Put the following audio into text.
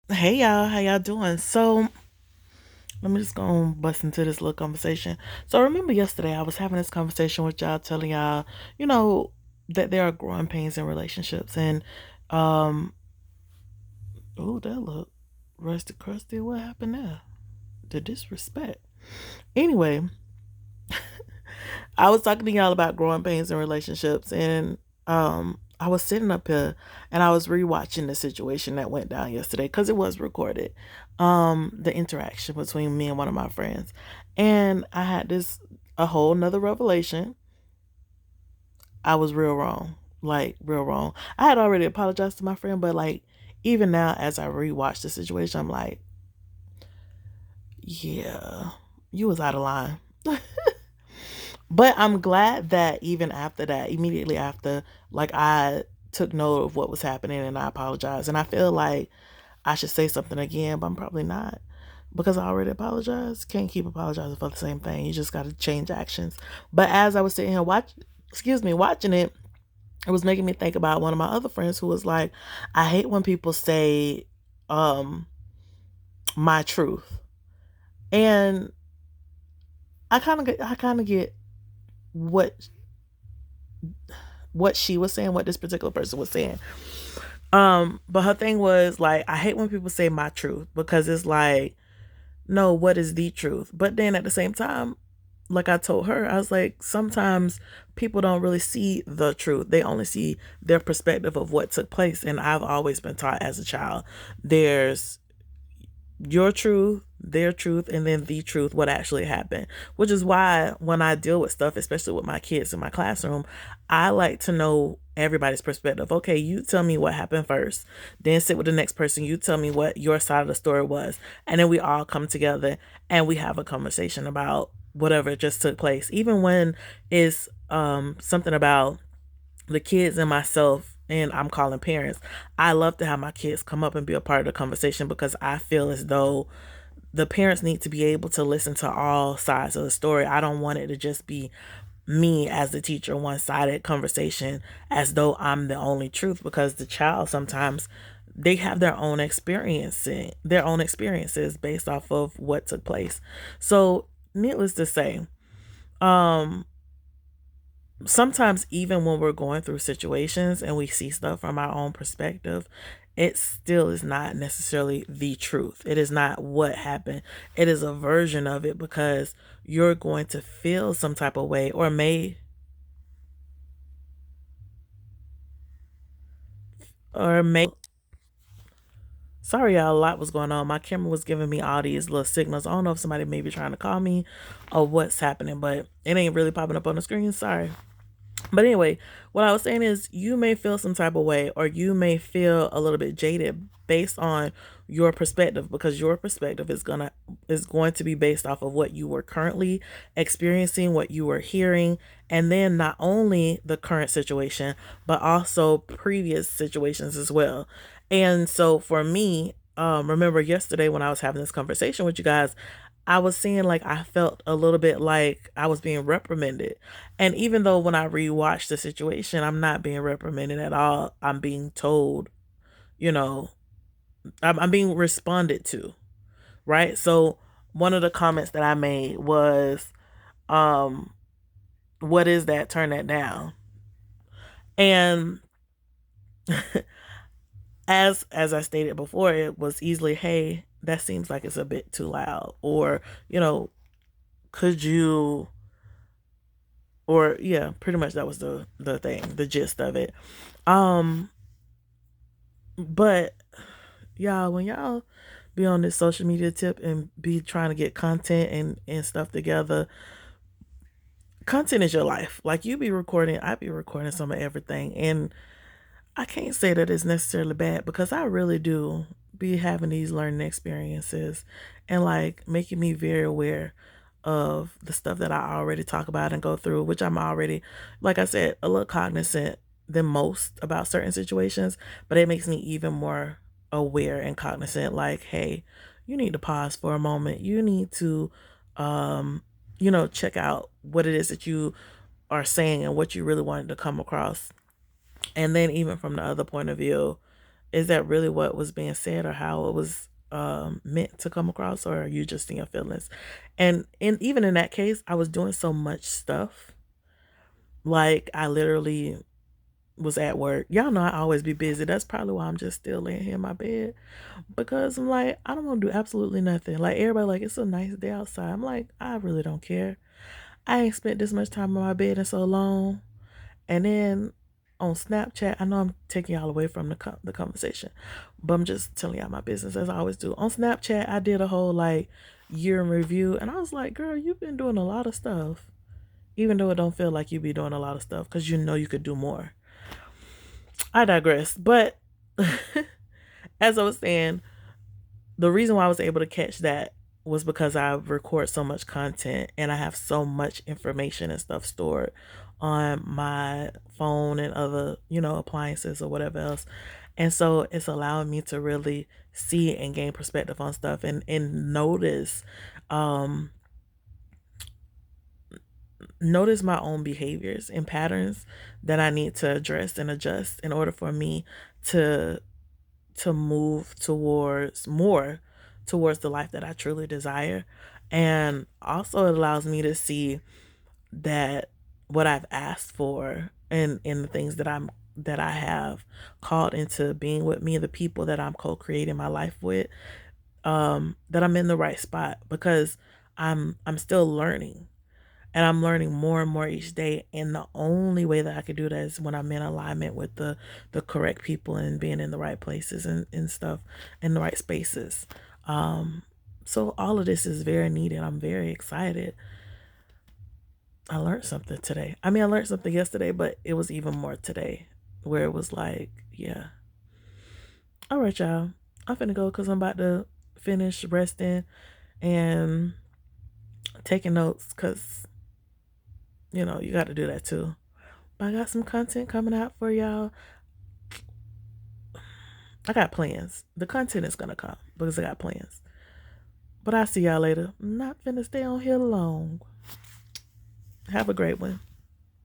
Hey y'all, how y'all doing? So let me just go and bust into this little conversation. So remember yesterday I was having this conversation with y'all, telling y'all, you know, that there are growing pains in relationships, and um, oh, that look rusty crusty. What happened there? The disrespect. Anyway, I was talking to y'all about growing pains in relationships, and I was sitting up here and I was rewatching the situation that went down yesterday because it was recorded. The interaction between me and one of my friends, and I had this a whole nother revelation. I was real wrong, like real wrong. I had already apologized to my friend, but like even now, as I rewatch the situation, I'm like, yeah, you was out of line. But I'm glad that even after that, immediately after, like I took note of what was happening and I apologized. And I feel like I should say something again, but I'm probably not because I already apologized. Can't keep apologizing for the same thing. You just got to change actions. But as I was sitting here watching it, it was making me think about one of my other friends who was like, I hate when people say, um, my truth. And I kind of get what she was saying, what this particular person was saying. But her thing was like, I hate when people say my truth because it's like, no, what is the truth? But then at the same time, like I told her, I was like, sometimes people don't really see the truth. They only see their perspective of what took place. And I've always been taught as a child, there's your truth, their truth, and then the truth, what actually happened. Which is why when I deal with stuff, especially with my kids in my classroom, I like to know everybody's perspective. Okay, you tell me what happened first, then sit with the next person. You tell me what your side of the story was, and then we all come together and we have a conversation about whatever just took place. Even when it's something about the kids and myself, and I'm calling parents, I love to have my kids come up and be a part of the conversation because I feel as though the parents need to be able to listen to all sides of the story. I don't want it to just be me as the teacher, one sided conversation as though I'm the only truth, because the child sometimes they have their own experiences based off of what took place. So needless to say, um sometimes even when we're going through situations and we see stuff from our own perspective, it still is not necessarily the truth. It is not what happened. It is a version of it because you're going to feel some type of way or may sorry y'all, a lot was going on. My camera was giving me all these little signals. I don't know if somebody may be trying to call me or what's happening, but it ain't really popping up on the screen. Sorry. But anyway, what I was saying is you may feel some type of way or you may feel a little bit jaded based on your perspective, because your perspective is going to be based off of what you were currently experiencing, what you were hearing, and then not only the current situation but also previous situations as well. And so for me, remember yesterday when I was having this conversation with you guys, I was seeing like I felt a little bit like I was being reprimanded. And even though when I rewatched the situation, I'm not being reprimanded at all, I'm being told, you know, I'm being responded to, right? So one of the comments that I made was, um, what is that? Turn that down. And as I stated before, it was easily, hey, that seems like it's a bit too loud. Or, you know, could you, or yeah, pretty much that was the thing, the gist of it. Um, but y'all, when y'all be on this social media tip and be trying to get content and stuff together, content is your life. Like you be recording, I be recording some of everything, and I can't say that it's necessarily bad because I really do be having these learning experiences and like making me very aware of the stuff that I already talk about and go through, which I'm already, like I said, a little cognizant than most about certain situations, but it makes me even more aware and cognizant like, hey, you need to pause for a moment. You need to um check out what it is that you are saying and what you really wanted to come across. And then even from the other point of view, Is that really what was being said or how it was meant to come across, or are you just in your feelings? And even in that case, I was doing so much stuff. Like I literally was at work. Y'all know I always be busy. That's probably why I'm just still laying here in my bed, because I'm like, I don't want to do absolutely nothing. Like everybody, like it's a nice day outside. I'm like, I really don't care. I ain't spent this much time on my bed in so long. And then on Snapchat, I know I'm taking y'all away from the conversation, but I'm just telling y'all my business as I always do. On Snapchat, I did a whole like year in review, and I was like, girl, you've been doing a lot of stuff, even though it don't feel like you be doing a lot of stuff because you know you could do more. I digress. But as I was saying, the reason why I was able to catch that was because I record so much content and I have so much information and stuff stored on my phone and other, appliances or whatever else. And so it's allowing me to really see and gain perspective on stuff and um notice my own behaviors and patterns that I need to address and adjust in order for me to move towards the life that I truly desire. And also it allows me to see that what I've asked for and in the things that I have called into being with me, the people that I'm co-creating my life with, that I'm in the right spot, because I'm still learning, and I'm learning more and more each day. And the only way that I can do that is when I'm in alignment with the correct people and being in the right places and stuff, in the right spaces. Um, so all of this is very needed. I'm very excited. I learned something today. I mean, I learned something yesterday, but it was even more today, where it was like, yeah. All right, y'all. I'm finna go because I'm about to finish resting and taking notes, because you got to do that too. But I got some content coming out for y'all. I got plans. The content is gonna come because I got plans. But I'll see y'all later. I'm not finna stay on here long. Have a great one.